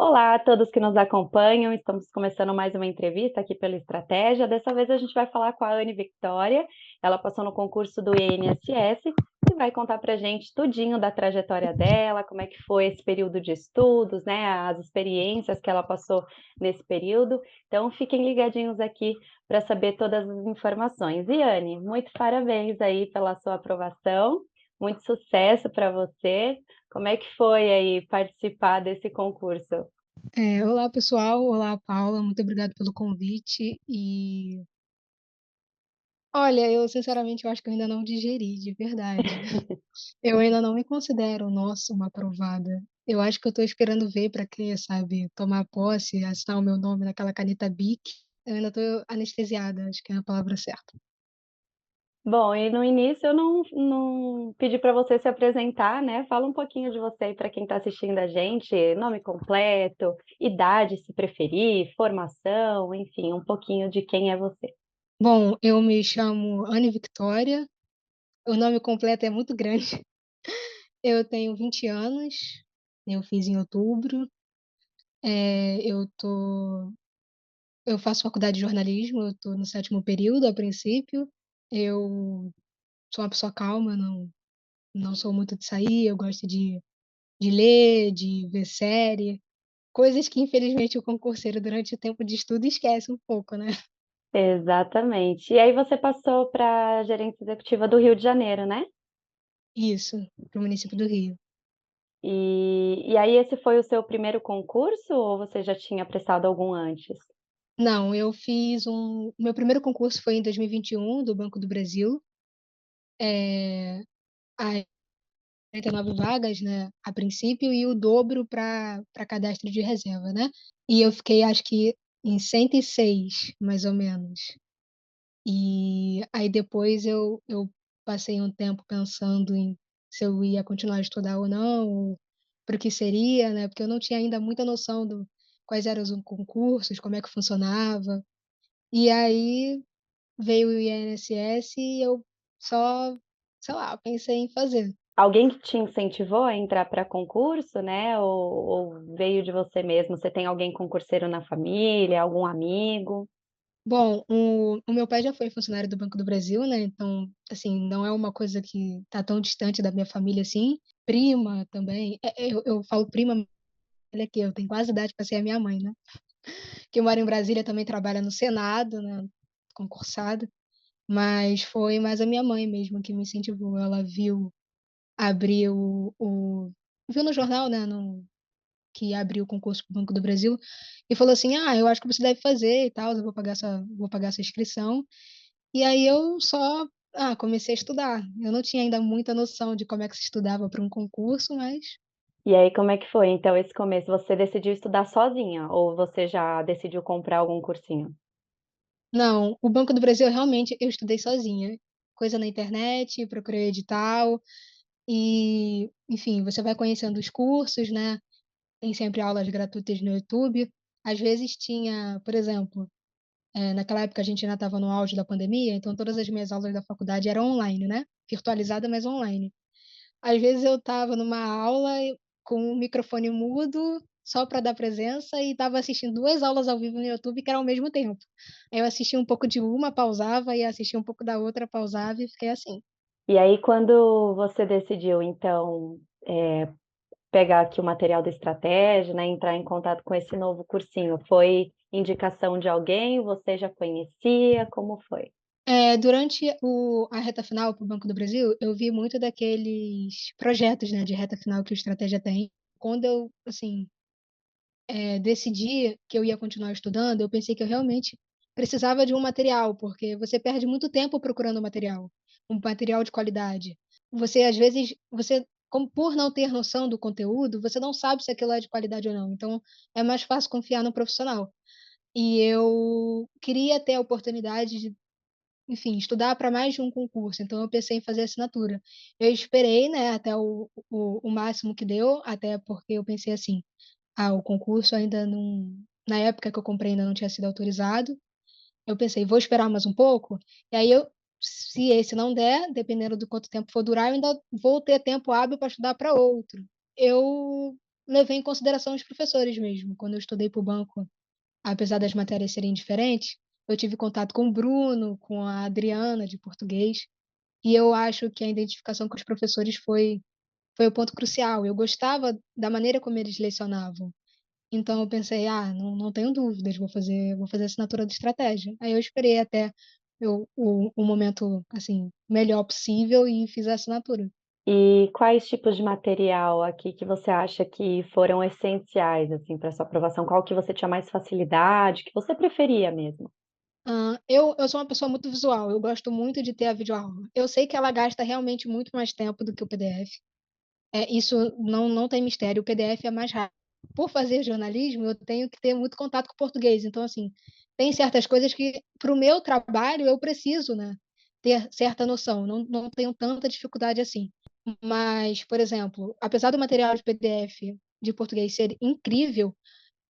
Olá a todos que nos acompanham, estamos começando mais uma entrevista aqui pela Estratégia. Dessa vez a gente vai falar com a Anne Victoria. Ela passou no concurso do INSS e vai contar para a gente tudinho da trajetória dela, como é que foi esse período de estudos, né? As experiências que ela passou nesse período. Então fiquem ligadinhos aqui para saber todas as informações. E Anne, muito parabéns aí pela sua aprovação, muito sucesso para você. Como é que foi aí participar desse concurso? Olá, pessoal. Olá, Paula. Muito obrigada pelo convite. E olha, eu sinceramente eu acho que eu ainda não digeri, de verdade. Eu ainda não me considero, nossa, uma aprovada. Eu acho que eu estou esperando ver para quê, sabe, tomar posse, assinar o meu nome naquela caneta Bic. Eu ainda estou anestesiada, acho que é a palavra certa. Bom, e no início eu não pedi para você se apresentar, né? Fala um pouquinho de você aí para quem está assistindo a gente, nome completo, idade, se preferir, formação, enfim, um pouquinho de quem é você. Bom, eu me chamo Anne Victoria. O nome completo é muito grande. Eu tenho 20 anos. Eu fiz em outubro. Eu tô Eu faço faculdade de jornalismo, eu estou no sétimo período, a princípio. Eu sou uma pessoa calma, não sou muito de sair, eu gosto de ler, de ver série, coisas que infelizmente o concurseiro durante o tempo de estudo esquece um pouco, né? Exatamente. E aí você passou para a gerência executiva do Rio de Janeiro, né? Isso, para o município do Rio. E aí esse foi o seu primeiro concurso ou você já tinha prestado algum antes? Não, eu fiz um. Meu primeiro concurso foi em 2021, do Banco do Brasil. É, aí 49 vagas, né, a princípio, e o dobro para cadastro de reserva, né? E eu fiquei, acho que, em 106, mais ou menos. E aí depois eu passei um tempo pensando em se eu ia continuar a estudar ou não, ou para o que seria, né? Porque eu não tinha ainda muita noção do quais eram os concursos, como é que funcionava. E aí veio o INSS e eu só, sei lá, pensei em fazer. Alguém que te incentivou a entrar para concurso, né? Ou veio de você mesmo? Você tem alguém concurseiro na família, algum amigo? Bom, o meu pai já foi funcionário do Banco do Brasil, né? Então, assim, não é uma coisa que tá tão distante da minha família assim. Prima também. Eu falo prima, olha aqui, eu tenho quase idade para ser a minha mãe, né? Que mora em Brasília, também trabalha no Senado, né? Concursada. Mas foi mais a minha mãe mesmo que me incentivou. Ela abriu. Viu no jornal, né? Que abriu o concurso para o Banco do Brasil e falou assim: Ah, eu acho que você deve fazer e tal, eu vou pagar essa inscrição. E aí eu só comecei a estudar. Eu não tinha ainda muita noção de como é que se estudava para um concurso, mas E aí, como é que foi? Então, esse começo, você decidiu estudar sozinha ou você já decidiu comprar algum cursinho? não, o Banco do Brasil realmente eu estudei sozinha. Coisa na internet, procurei edital e, enfim, você vai conhecendo os cursos, né? Tem sempre aulas gratuitas no YouTube. Às vezes tinha, por exemplo, naquela época a gente ainda estava no auge da pandemia, então todas as minhas aulas da faculdade eram online, né? Virtualizada, mas online. Às vezes eu estava numa aula com o microfone mudo, só para dar presença, e estava assistindo duas aulas ao vivo no YouTube que eram ao mesmo tempo. Aí eu assistia um pouco de uma, pausava, e assistia um pouco da outra, pausava, e fiquei assim. E aí, quando você decidiu, então, pegar aqui o material da estratégia, né, entrar em contato com esse novo cursinho, foi indicação de alguém? Você já conhecia? Como foi? Durante a reta final para o Banco do Brasil, eu vi muito daqueles projetos, né, de reta final que o Estratégia tem. Quando eu, assim, decidi que eu ia continuar estudando, eu pensei que eu realmente precisava de um material, porque você perde muito tempo procurando material, um material de qualidade. Você, às vezes, como por não ter noção do conteúdo, você não sabe se aquilo é de qualidade ou não. Então, é mais fácil confiar no profissional. E eu queria ter a oportunidade de, enfim, estudar para mais de um concurso, então eu pensei em fazer assinatura. Eu esperei, né, até o máximo que deu, até porque eu pensei assim, o concurso ainda não. Na época que eu comprei ainda não tinha sido autorizado. Eu pensei, vou esperar mais um pouco, e aí se esse não der, dependendo do quanto tempo for durar, eu ainda vou ter tempo hábil para estudar para outro. Eu levei em consideração os professores mesmo. Quando eu estudei para o banco, apesar das matérias serem diferentes, eu tive contato com o Bruno, com a Adriana, de português, e eu acho que a identificação com os professores foi o ponto crucial. Eu gostava da maneira como eles lecionavam. Então eu pensei, não tenho dúvidas, vou fazer assinatura de estratégia. Aí eu esperei até o momento assim melhor possível e fiz a assinatura. E quais tipos de material aqui que você acha que foram essenciais, assim, para sua aprovação? Qual que você tinha mais facilidade, que você preferia mesmo? Eu sou uma pessoa muito visual, eu gosto muito de ter a videoaula. Eu sei que ela gasta realmente muito mais tempo do que o PDF. Isso não tem mistério, o PDF é mais rápido. Por fazer jornalismo, eu tenho que ter muito contato com o português. Então, assim, tem certas coisas que, para o meu trabalho, eu preciso, né, ter certa noção. Não tenho tanta dificuldade assim. Mas, por exemplo, apesar do material de PDF de português ser incrível,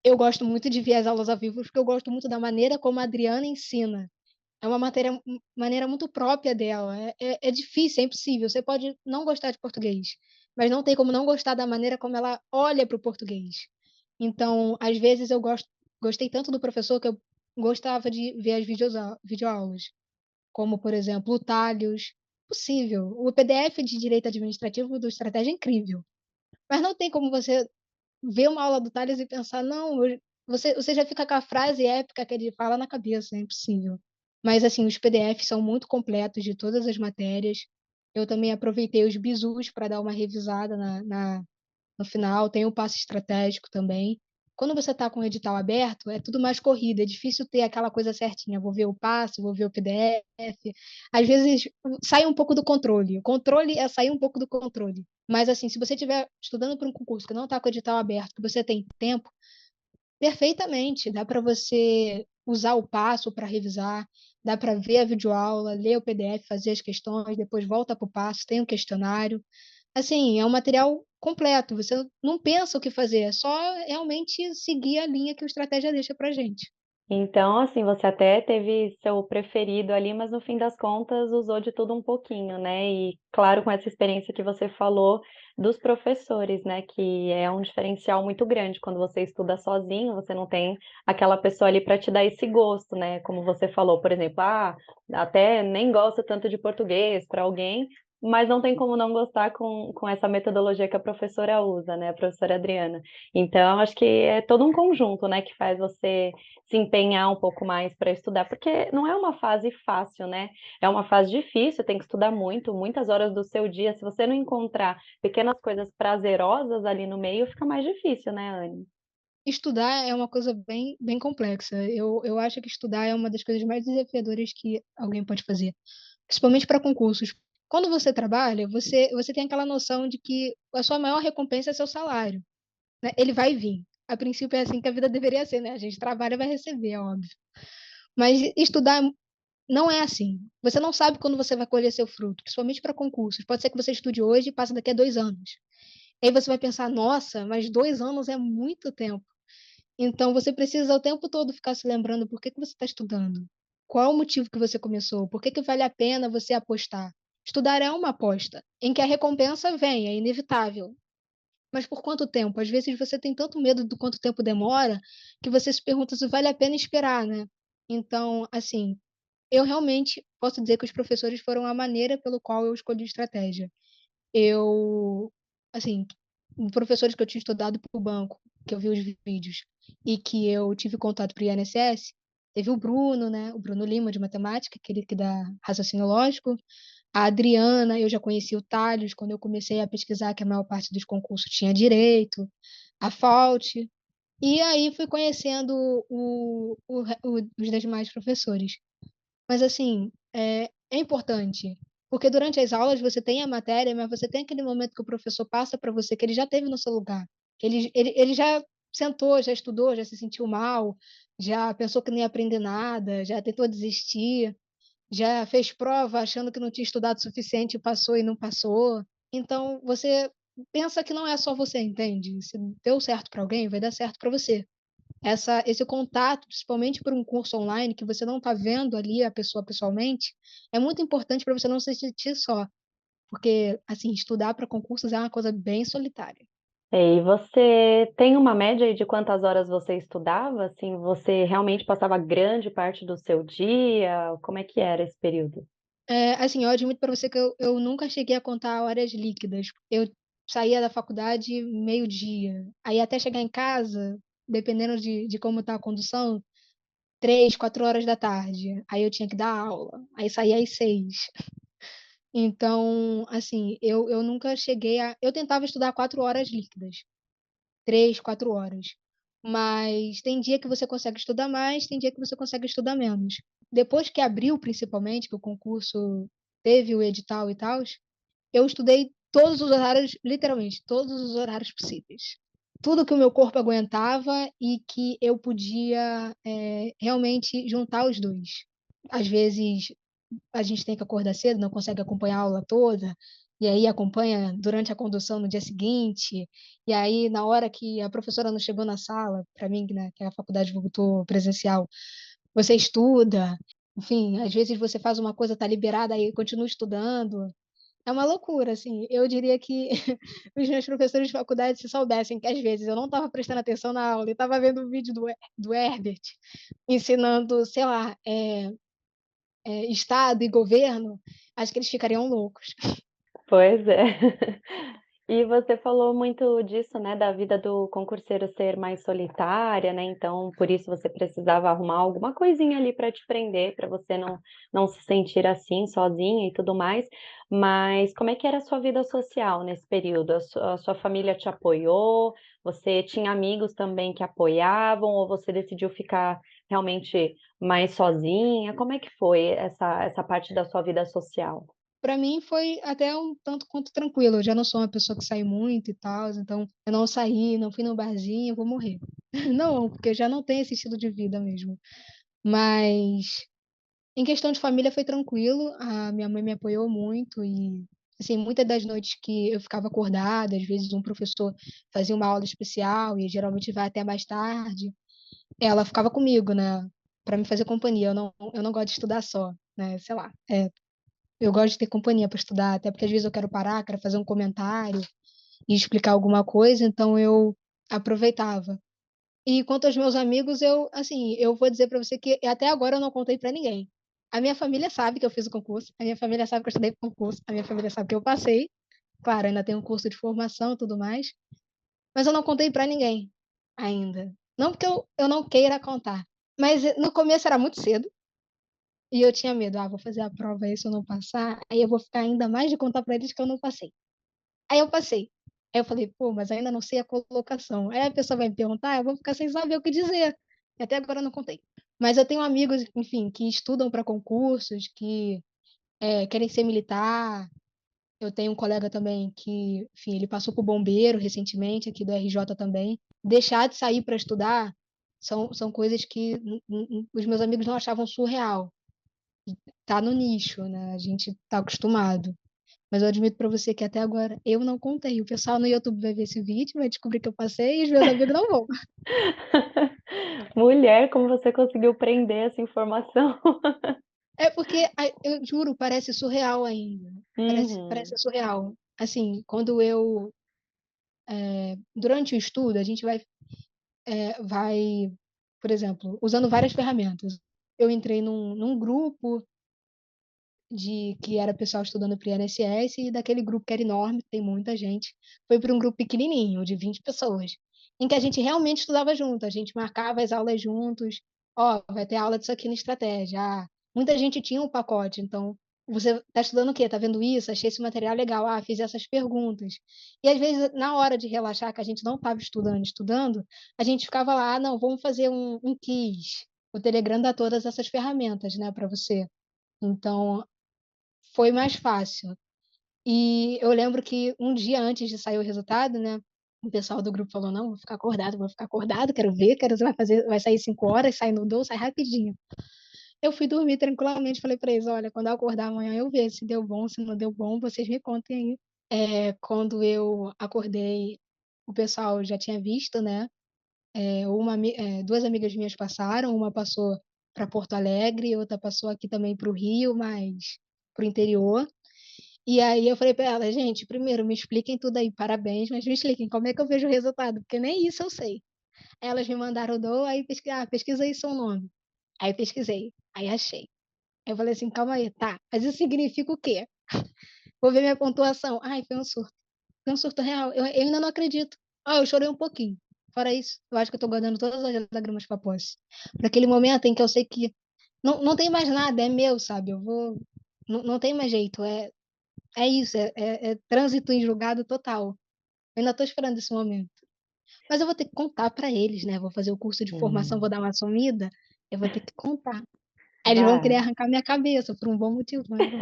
eu gosto muito de ver as aulas ao vivo, porque eu gosto muito da maneira como a Adriana ensina. É uma maneira muito própria dela. É difícil, é impossível. Você pode não gostar de português, mas não tem como não gostar da maneira como ela olha para o português. Então, às vezes gostei tanto do professor que eu gostava de ver as videoaulas, como, por exemplo, o Talhos. Possível. O PDF de Direito Administrativo do Estratégia é incrível. Mas não tem como você ver uma aula do Talhos e pensar, não, você já fica com a frase épica que ele fala na cabeça, é impossível. Mas, assim, os PDFs são muito completos de todas as matérias. Eu também aproveitei os bizus para dar uma revisada no final. Tem o passo estratégico também. Quando você está com o edital aberto, é tudo mais corrido, é difícil ter aquela coisa certinha. Vou ver o passo, vou ver o PDF. Às vezes sai um pouco do controle. O controle é sair um pouco do controle. Mas, assim, se você estiver estudando para um concurso que não está com o edital aberto, que você tem tempo, perfeitamente. Dá para você usar o passo para revisar, dá para ver a videoaula, ler o PDF, fazer as questões, depois volta para o passo, tem um questionário. Assim, é um material completo. Você não pensa o que fazer, é só realmente seguir a linha que o estratégia deixa para gente. Então, assim, você até teve seu preferido ali, mas no fim das contas usou de tudo um pouquinho, né? E claro, com essa experiência que você falou dos professores, né? Que é um diferencial muito grande quando você estuda sozinho, você não tem aquela pessoa ali para te dar esse gosto, né? Como você falou, por exemplo, até nem gosto tanto de português para alguém, mas não tem como não gostar com essa metodologia que a professora usa, né? A professora Adriana. Então, acho que é todo um conjunto, né, que faz você se empenhar um pouco mais para estudar, porque não é uma fase fácil, né? É uma fase difícil, tem que estudar muito, muitas horas do seu dia. Se você não encontrar pequenas coisas prazerosas ali no meio, fica mais difícil, né, Anne? Estudar é uma coisa bem complexa. Eu acho que estudar é uma das coisas mais desafiadoras que alguém pode fazer, principalmente para concursos. Quando você trabalha, você tem aquela noção de que a sua maior recompensa é seu salário, né? Ele vai vir. A princípio é assim que a vida deveria ser, né? A gente trabalha e vai receber, é óbvio. Mas estudar não é assim. Você não sabe quando você vai colher seu fruto, principalmente para concursos. Pode ser que você estude hoje e passe daqui a 2 anos. E aí você vai pensar, nossa, mas 2 anos é muito tempo. Então você precisa o tempo todo ficar se lembrando por que que você está estudando. Qual o motivo que você começou? Por que que vale a pena você apostar? Estudar é uma aposta, em que a recompensa vem, é inevitável. Mas por quanto tempo? Às vezes você tem tanto medo do quanto tempo demora que você se pergunta se vale a pena esperar, né? Então, assim, eu realmente posso dizer que os professores foram a maneira pelo qual eu escolhi estratégia. Eu, assim, professores que eu tinha estudado para o banco, que eu vi os vídeos, e que eu tive contato para o INSS, teve o Bruno, né? O Bruno Lima, de matemática, aquele que dá raciocínio lógico. A Adriana, eu já conheci o Thales, quando eu comecei a pesquisar que a maior parte dos concursos tinha direito. A Fault. E aí fui conhecendo os demais professores. Mas, assim, é importante, porque durante as aulas você tem a matéria, mas você tem aquele momento que o professor passa para você que ele já teve no seu lugar. Ele já sentou, já estudou, já se sentiu mal, já pensou que não ia aprender nada, já tentou desistir, já fez prova achando que não tinha estudado o suficiente, passou e não passou. Então, você pensa que não é só você, entende? Se deu certo para alguém, vai dar certo para você. Esse contato, principalmente por um curso online, que você não está vendo ali a pessoa pessoalmente, é muito importante para você não se sentir só. Porque, assim, estudar para concursos é uma coisa bem solitária. E você tem uma média aí de quantas horas você estudava? Assim, você realmente passava grande parte do seu dia? Como é que era esse período? Assim, eu admito para você que eu nunca cheguei a contar horas líquidas. Eu saía da faculdade meio-dia. Aí até chegar em casa, dependendo de como tá a condução, 3, 4 horas da tarde. Aí eu tinha que dar aula. Aí saía às 6. Então, assim, eu nunca cheguei a. Eu tentava estudar 4 horas líquidas, 3, 4 horas. Mas tem dia que você consegue estudar mais, tem dia que você consegue estudar menos. Depois que abriu, principalmente, que o concurso teve o edital e tal, eu estudei todos os horários, literalmente, todos os horários possíveis. Tudo que o meu corpo aguentava e que eu podia realmente juntar os dois. Às vezes a gente tem que acordar cedo, não consegue acompanhar a aula toda, e aí acompanha durante a condução no dia seguinte, e aí na hora que a professora não chegou na sala, para mim, né, que a faculdade voltou presencial, você estuda, enfim, às vezes você faz uma coisa, tá liberada, aí continua estudando. É uma loucura, assim. Eu diria que os meus professores de faculdade, se soubessem que às vezes eu não estava prestando atenção na aula e estava vendo o vídeo do Herbert ensinando, sei lá, Estado e governo, acho que eles ficariam loucos. Pois é. E você falou muito disso, né, da vida do concurseiro ser mais solitária, né, então por isso você precisava arrumar alguma coisinha ali para te prender, para você não se sentir assim, sozinha e tudo mais. Mas como é que era a sua vida social nesse período? A sua família te apoiou? Você tinha amigos também que apoiavam ou você decidiu ficar realmente mais sozinha? Como é que foi essa parte da sua vida social? Para mim foi até um tanto quanto tranquilo. Eu já não sou uma pessoa que sai muito e tal, então eu não saí, não fui no barzinho, eu vou morrer. Não, porque eu já não tenho esse estilo de vida mesmo. Mas em questão de família foi tranquilo, a minha mãe me apoiou muito e assim, muitas das noites que eu ficava acordada, às vezes um professor fazia uma aula especial e geralmente vai até mais tarde, ela ficava comigo, né, para me fazer companhia. Eu não gosto de estudar só, né, sei lá. Eu gosto de ter companhia para estudar, até porque às vezes eu quero parar, quero fazer um comentário e explicar alguma coisa, então eu aproveitava. E quanto aos meus amigos, assim, eu vou dizer para você que até agora eu não contei para ninguém. A minha família sabe que eu fiz o concurso, a minha família sabe que eu estudei para o concurso, a minha família sabe que eu passei. Claro, ainda tenho um curso de formação e tudo mais, mas eu não contei para ninguém ainda. Não porque eu não queira contar, mas no começo era muito cedo e eu tinha medo. Vou fazer a prova aí, se eu não passar, aí eu vou ficar ainda mais de contar para eles que eu não passei. Aí eu passei. Aí eu falei, pô, mas ainda não sei a colocação. Aí a pessoa vai me perguntar, eu vou ficar sem saber o que dizer. E até agora eu não contei. Mas eu tenho amigos, enfim, que estudam para concursos, que querem ser militar. Eu tenho um colega também que, enfim, ele passou por bombeiro recentemente, aqui do RJ também. Deixar de sair para estudar são coisas que os meus amigos não achavam surreal. Tá no nicho, né? A gente tá acostumado. Mas eu admito pra você que até agora eu não contei. O pessoal no YouTube vai ver esse vídeo, vai descobrir que eu passei e os meus amigos não vão. Mulher, como você conseguiu prender essa informação? É porque, eu juro, parece surreal ainda. Parece Uhum. surreal. Assim, quando durante o estudo, a gente vai, por exemplo, usando várias ferramentas. Eu entrei num grupo que era pessoal estudando para o INSS, e daquele grupo que era enorme, tem muita gente, foi para um grupo pequenininho, de 20 pessoas, em que a gente realmente estudava junto, a gente marcava as aulas juntos, vai ter aula disso aqui na estratégia. Muita gente tinha um pacote, então você está estudando o quê? Está vendo isso? Achei esse material legal. Fiz essas perguntas. E às vezes, na hora de relaxar, que a gente não estava estudando, a gente ficava lá, não, vamos fazer um quiz. O Telegram dá todas essas ferramentas, né, para você. Então, foi mais fácil. E eu lembro que um dia antes de sair o resultado, né, o pessoal do grupo falou: não, vou ficar acordado, quero ver, vai sair 5 horas, sai no sai rapidinho. Eu fui dormir tranquilamente, falei para eles: olha, quando eu acordar amanhã eu vejo se deu bom, se não deu bom, vocês me contem aí. Quando eu acordei, o pessoal já tinha visto, né? Duas amigas minhas passaram, uma passou para Porto Alegre, outra passou aqui também para o Rio, mas para o interior. E aí eu falei pra ela, gente, primeiro me expliquem tudo aí, parabéns, mas me expliquem como é que eu vejo o resultado, porque nem isso eu sei. Aí elas me mandaram o do, aí pesquisa aí seu nome. Aí pesquisei, aí achei. Aí eu falei assim, calma aí, tá, mas isso significa o quê? Vou ver minha pontuação. Ai, foi um surto. Foi um surto real. Eu ainda não acredito. Ah, eu chorei um pouquinho. Fora isso, eu acho que eu tô guardando todas as lágrimas pra posse. Pra aquele momento em que eu sei que não tem mais nada, é meu, sabe? Eu vou. Não tem mais jeito. É isso, é trânsito em julgado total. Eu ainda tô esperando esse momento. Mas eu vou ter que contar pra eles, né? Vou fazer o curso de formação, vou Hum, dar uma sumida. Eu vou ter que contar. Aí eles vão querer vai. arrancar minha cabeça por um bom motivo, mas bom.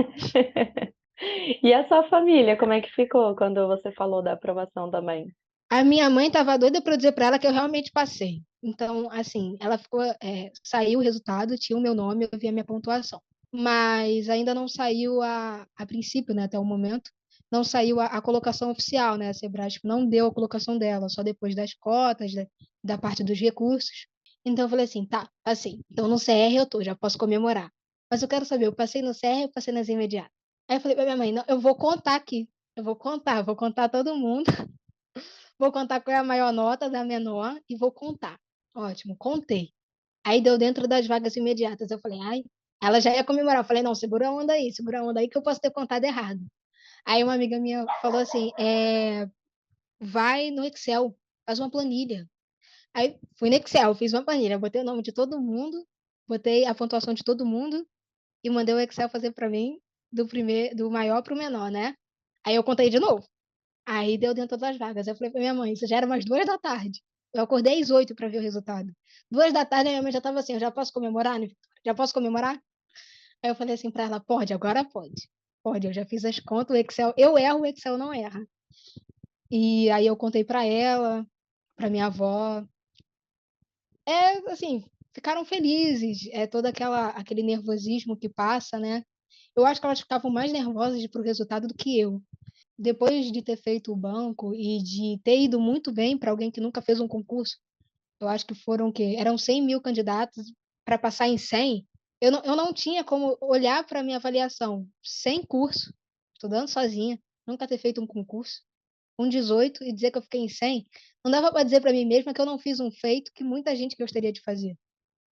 E a sua família, como é que ficou quando você falou da aprovação também? A minha mãe estava doida para eu dizer para ela que eu realmente passei. Então, assim, ela ficou, saiu o resultado, tinha o meu nome, eu vi a minha pontuação. Mas ainda não saiu a princípio, né, até o momento, não saiu a colocação oficial, né? A Sebrasp não deu a colocação dela, só depois das cotas, da parte dos recursos. Então eu falei assim, tá, passei. Então no CR eu tô, já posso comemorar. Mas eu quero saber, eu passei no CR, eu passei nas imediatas. Aí eu falei pra minha mãe, não, eu vou contar aqui. Eu vou contar todo mundo. Vou contar qual é a maior nota da menor e vou contar. Ótimo, contei. Aí deu dentro das vagas imediatas. Eu falei, ai, ela já ia comemorar. Eu falei, não, segura a onda aí que eu posso ter contado errado. Aí uma amiga minha falou assim, vai no Excel, faz uma planilha. Aí fui no Excel, fiz uma planilha, botei o nome de todo mundo, botei a pontuação de todo mundo e mandei o Excel fazer para mim do maior para o menor, né? Aí eu contei de novo. Aí deu dentro das vagas. Eu falei pra minha mãe, isso já era umas 2 da tarde. Eu acordei às 8 para ver o resultado. 2 da tarde, a minha mãe já estava assim, eu já posso comemorar, né? Já posso comemorar? Aí eu falei assim para ela, pode, agora pode. Pode, eu já fiz as contas, o Excel, eu erro, o Excel não erra. E aí eu contei para ela, para minha avó. Assim, ficaram felizes, todo aquele nervosismo que passa, né? Eu acho que elas ficavam mais nervosas pro resultado do que eu. Depois de ter feito o banco e de ter ido muito bem para alguém que nunca fez um concurso, eu acho que foram o quê? Eram 100 mil candidatos para passar em 100. Eu não tinha como olhar para a minha avaliação sem curso, estudando sozinha, nunca ter feito um concurso, com 18 e dizer que eu fiquei em 100. Não dava para dizer para mim mesma que eu não fiz um feito que muita gente gostaria de fazer.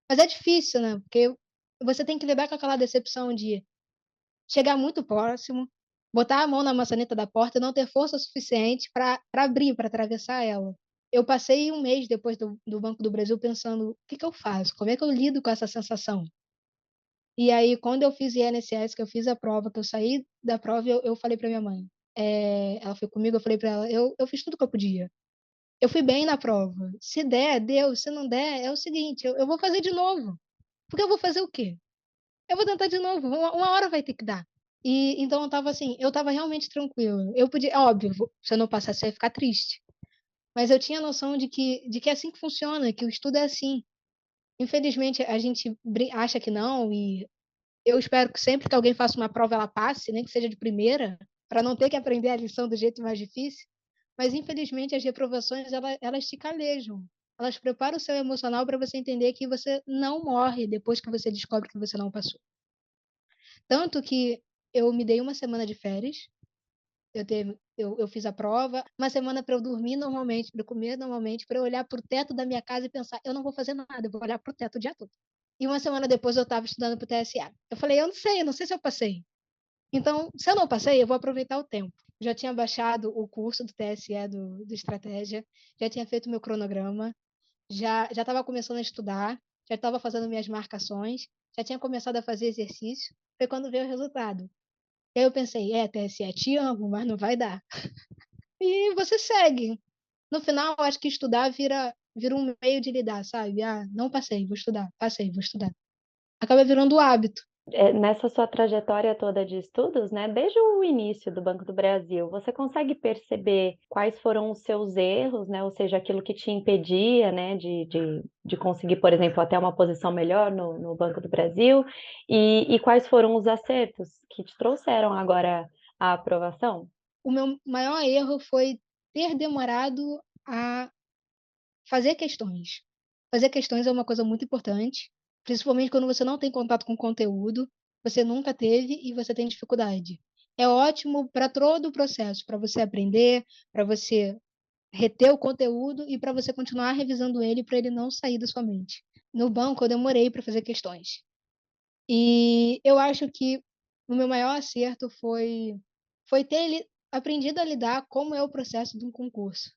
Mas é difícil, né? Porque você tem que lidar com aquela decepção de chegar muito próximo, botar a mão na maçaneta da porta e não ter força suficiente para abrir, para atravessar ela. Eu passei um mês depois do Banco do Brasil pensando, o que eu faço? Como é que eu lido com essa sensação? E aí, quando eu fiz INSS, que eu fiz a prova, que eu saí da prova, eu falei para minha mãe. Ela foi comigo, eu falei para ela, eu fiz tudo que eu podia. Eu fui bem na prova. Se der, deu. Se não der, é o seguinte, eu vou fazer de novo. Porque eu vou fazer o quê? Eu vou tentar de novo. Uma hora vai ter que dar. E então eu tava assim, eu tava realmente tranquila. Eu podia, óbvio, se eu não passasse, eu ia ficar triste. Mas eu tinha noção de que é assim que funciona, que o estudo é assim. Infelizmente, a gente acha que não, e eu espero que sempre que alguém faça uma prova, ela passe, nem que seja de primeira, para não ter que aprender a lição do jeito mais difícil. Mas, infelizmente, as reprovações, elas te calejam. Elas preparam o seu emocional para você entender que você não morre depois que você descobre que você não passou. Tanto que eu me dei uma semana de férias, eu fiz a prova, uma semana para eu dormir normalmente, para eu comer normalmente, para eu olhar para o teto da minha casa e pensar, eu não vou fazer nada, eu vou olhar para o teto o dia todo. E uma semana depois eu estava estudando para o TSA. Eu falei, eu não sei se eu passei. Então, se eu não passei, eu vou aproveitar o tempo. Já tinha baixado o curso do TSE do Estratégia, já tinha feito meu cronograma, já estava começando a estudar, já estava fazendo minhas marcações, já tinha começado a fazer exercício. Foi quando veio o resultado. E aí eu pensei, TSE, te amo, mas não vai dar. E você segue. No final, eu acho que estudar vira um meio de lidar, sabe? Ah, não passei, vou estudar. Passei, vou estudar. Acaba virando o hábito. Nessa sua trajetória toda de estudos, né, desde o início do Banco do Brasil, você consegue perceber quais foram os seus erros, né, ou seja, aquilo que te impedia, né, de conseguir, por exemplo, até uma posição melhor no Banco do Brasil, e quais foram os acertos que te trouxeram agora a aprovação? O meu maior erro foi ter demorado a fazer questões. Fazer questões é uma coisa muito importante, principalmente quando você não tem contato com o conteúdo, você nunca teve e você tem dificuldade. é ótimo para todo o processo, para você aprender, para você reter o conteúdo e para você continuar revisando ele para ele não sair da sua mente. No banco, eu demorei para fazer questões. E eu acho que o meu maior acerto foi ter aprendido a lidar como é o processo de um concurso.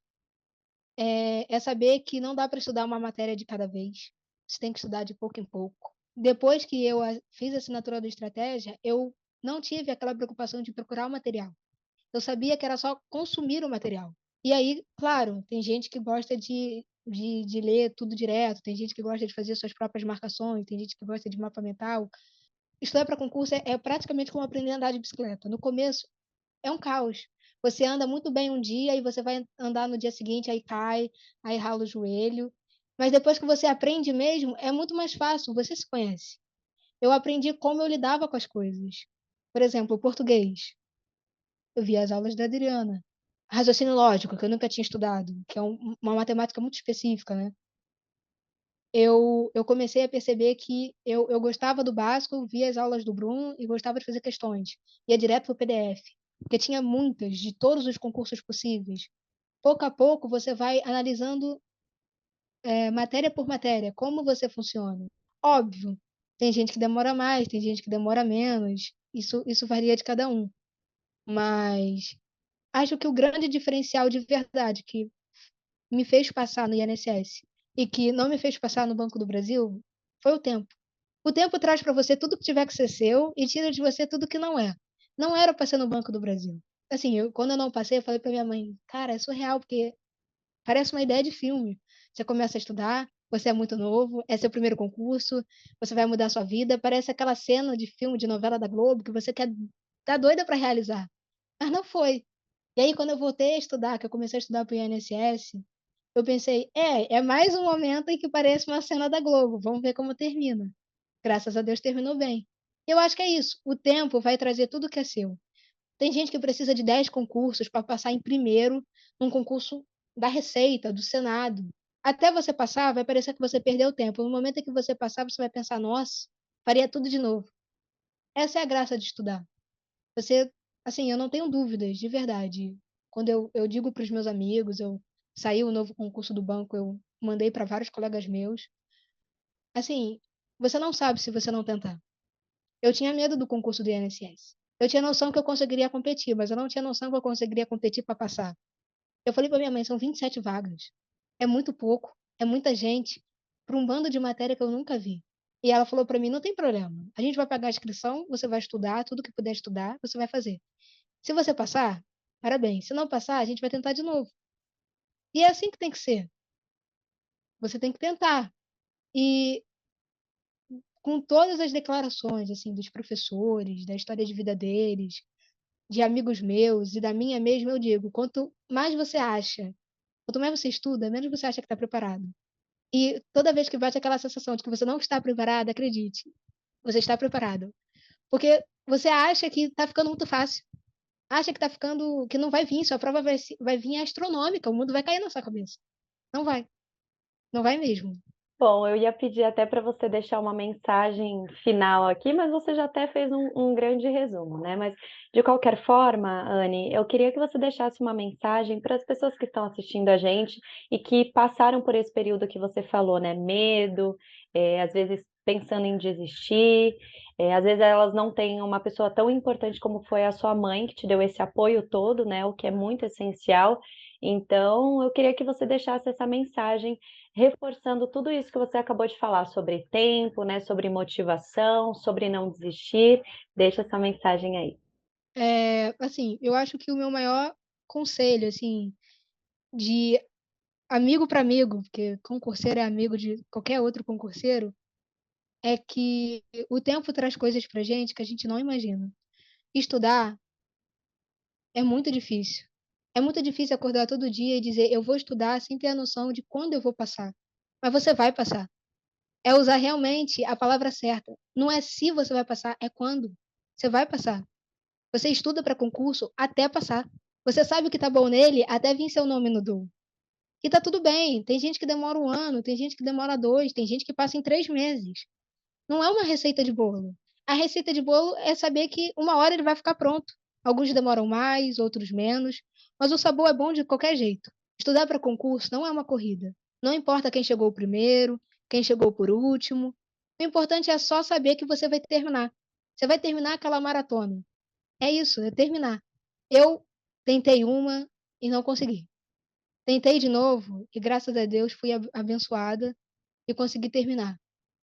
É saber que não dá para estudar uma matéria de cada vez. Você tem que estudar de pouco em pouco. Depois que eu fiz a assinatura do Estratégia, eu não tive aquela preocupação de procurar o material. Eu sabia que era só consumir o material. E aí, claro, tem gente que gosta de ler tudo direto, tem gente que gosta de fazer suas próprias marcações, tem gente que gosta de mapa mental. Estudar para concurso é praticamente como aprender a andar de bicicleta. No começo, é um caos. Você anda muito bem um dia e você vai andar no dia seguinte, aí cai, aí rala o joelho. Mas depois que você aprende mesmo, é muito mais fácil, você se conhece. Eu aprendi como eu lidava com as coisas. Por exemplo, o português. Eu via as aulas da Adriana. Raciocínio lógico, que eu nunca tinha estudado, que é uma matemática muito específica, né? Eu comecei a perceber que eu gostava do básico, via as aulas do Bruno e gostava de fazer questões. Ia direto para o PDF, porque tinha muitas, de todos os concursos possíveis. Pouco a pouco, você vai analisando matéria por matéria, como você funciona. Óbvio, tem gente que demora mais, tem gente que demora menos, isso varia de cada um. Mas acho que o grande diferencial de verdade que me fez passar no INSS e que não me fez passar no Banco do Brasil foi o tempo. O tempo traz para você tudo que tiver que ser seu e tira de você tudo que não é. Não era para ser no Banco do Brasil. Assim, quando eu não passei, eu falei para minha mãe, cara, é surreal, porque parece uma ideia de filme. Você começa a estudar, você é muito novo, é seu primeiro concurso, você vai mudar a sua vida, parece aquela cena de filme, de novela da Globo, que você quer, tá doida para realizar. Mas não foi. E aí, quando eu voltei a estudar, que eu comecei a estudar para o INSS, eu pensei, é mais um momento em que parece uma cena da Globo, vamos ver como termina. Graças a Deus terminou bem. Eu acho que é isso, o tempo vai trazer tudo que é seu. Tem gente que precisa de 10 concursos para passar em primeiro num concurso da Receita, do Senado. Até você passar, vai parecer que você perdeu tempo. No momento em que você passar, você vai pensar, nossa, faria tudo de novo. Essa é a graça de estudar. Você, assim, eu não tenho dúvidas, de verdade. Quando eu digo para os meus amigos, eu saiu o novo concurso do banco, eu mandei para vários colegas meus. Assim, você não sabe se você não tentar. Eu tinha medo do concurso do INSS. Eu tinha noção que eu conseguiria competir, mas eu não tinha noção que eu conseguiria competir para passar. Eu falei para minha mãe, são 27 vagas. É muito pouco, é muita gente para um bando de matéria que eu nunca vi. E ela falou para mim, não tem problema. A gente vai pagar a inscrição, você vai estudar, tudo que puder estudar, você vai fazer. Se você passar, parabéns. Se não passar, a gente vai tentar de novo. E é assim que tem que ser. Você tem que tentar. E com todas as declarações assim dos professores, da história de vida deles, de amigos meus e da minha mesma, eu digo, quanto mais você acha, quanto mais você estuda, menos você acha que está preparado. E toda vez que bate aquela sensação de que você não está preparado, acredite, você está preparado. Porque você acha que está ficando muito fácil. Acha que está ficando, que não vai vir, sua prova vai vir astronômica, o mundo vai cair na sua cabeça. Não vai. Não vai mesmo. Bom, eu ia pedir até para você deixar uma mensagem final aqui, mas você já até fez um grande resumo, né? Mas de qualquer forma, Anne, eu queria que você deixasse uma mensagem para as pessoas que estão assistindo a gente e que passaram por esse período que você falou, né? Medo, às vezes pensando em desistir, às vezes elas não têm uma pessoa tão importante como foi a sua mãe, que te deu esse apoio todo, né? O que é muito essencial. Então, eu queria que você deixasse essa mensagem reforçando tudo isso que você acabou de falar sobre tempo, né, sobre motivação, sobre não desistir. Deixa essa mensagem aí. Assim, eu acho que o meu maior conselho, assim, de amigo para amigo, porque concurseiro é amigo de qualquer outro concurseiro, é que o tempo traz coisas pra gente que a gente não imagina. Estudar é muito difícil. É muito difícil acordar todo dia e dizer, eu vou estudar sem ter a noção de quando eu vou passar. Mas você vai passar. É usar realmente a palavra certa. Não é se você vai passar, é quando. Você vai passar. Você estuda para concurso até passar. Você sabe o que tá bom nele até vir seu nome no DU. E tá tudo bem. Tem gente que demora um ano, tem gente que demora 2, tem gente que passa em 3 meses. Não é uma receita de bolo. A receita de bolo é saber que uma hora ele vai ficar pronto. Alguns demoram mais, outros menos, mas o sabor é bom de qualquer jeito. Estudar para concurso não é uma corrida. Não importa quem chegou primeiro, quem chegou por último. O importante é só saber que você vai terminar. Você vai terminar aquela maratona. É isso, é terminar. Eu tentei uma e não consegui. Tentei de novo e, graças a Deus, fui abençoada e consegui terminar.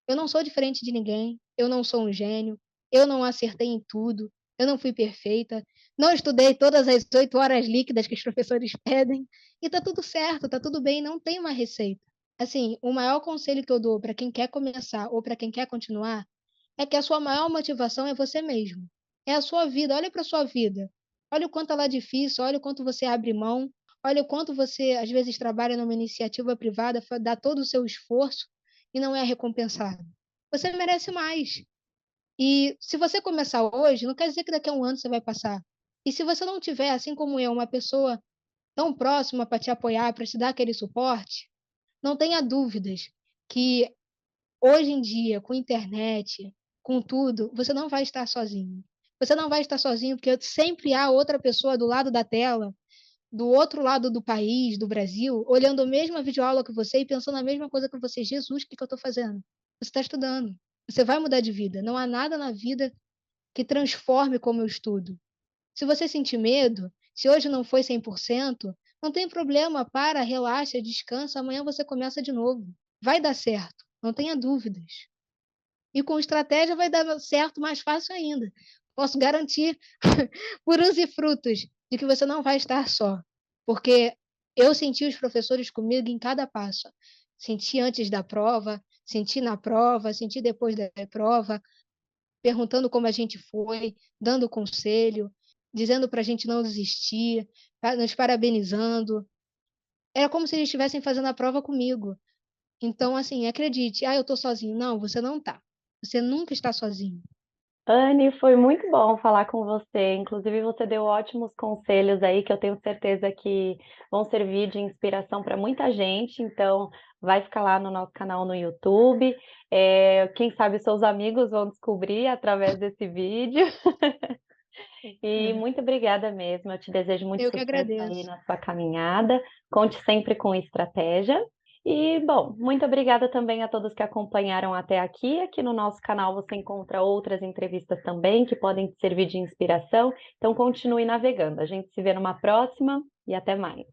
Eu não sou diferente de ninguém, eu não sou um gênio, eu não acertei em tudo, eu não fui perfeita, não estudei todas as 8 horas líquidas que os professores pedem, e tá tudo certo, tá tudo bem, não tem uma receita. Assim, o maior conselho que eu dou para quem quer começar ou para quem quer continuar é que a sua maior motivação é você mesmo. É a sua vida, olha para sua vida. Olha o quanto ela é difícil, olha o quanto você abre mão, olha o quanto você às vezes trabalha numa iniciativa privada, dá todo o seu esforço e não é recompensado. Você merece mais. E se você começar hoje, não quer dizer que daqui a um ano você vai passar. E se você não tiver, assim como eu, uma pessoa tão próxima para te apoiar, para te dar aquele suporte, não tenha dúvidas que hoje em dia, com internet, com tudo, você não vai estar sozinho. Você não vai estar sozinho porque sempre há outra pessoa do lado da tela, do outro lado do país, do Brasil, olhando a mesma videoaula que você e pensando a mesma coisa que você. Jesus, o que eu estou fazendo? Você está estudando. Você vai mudar de vida. Não há nada na vida que transforme como eu estudo. Se você sentir medo, se hoje não foi 100%, não tem problema, para, relaxa, descansa, amanhã você começa de novo. Vai dar certo, não tenha dúvidas. E com estratégia vai dar certo mais fácil ainda. Posso garantir, por uns e frutos, de que você não vai estar só. Porque eu senti os professores comigo em cada passo. Senti antes da prova, senti na prova, senti depois da prova, perguntando como a gente foi, dando conselho, dizendo para a gente não desistir, nos parabenizando. Era como se eles estivessem fazendo a prova comigo. Então, assim, acredite, eu estou sozinho. Não, você não está. Você nunca está sozinho. Anne, foi muito bom falar com você. Inclusive, você deu ótimos conselhos aí que eu tenho certeza que vão servir de inspiração para muita gente. Então, vai ficar lá no nosso canal no YouTube. Quem sabe seus amigos vão descobrir através desse vídeo. E É, muito obrigada mesmo. Eu te desejo muito eu que sucesso aí agradeço. na sua caminhada. Conte sempre com estratégia. E, bom, muito obrigada também a todos que acompanharam até aqui. Aqui no nosso canal você encontra outras entrevistas também que podem te servir de inspiração. Então, continue navegando. A gente se vê numa próxima e até mais.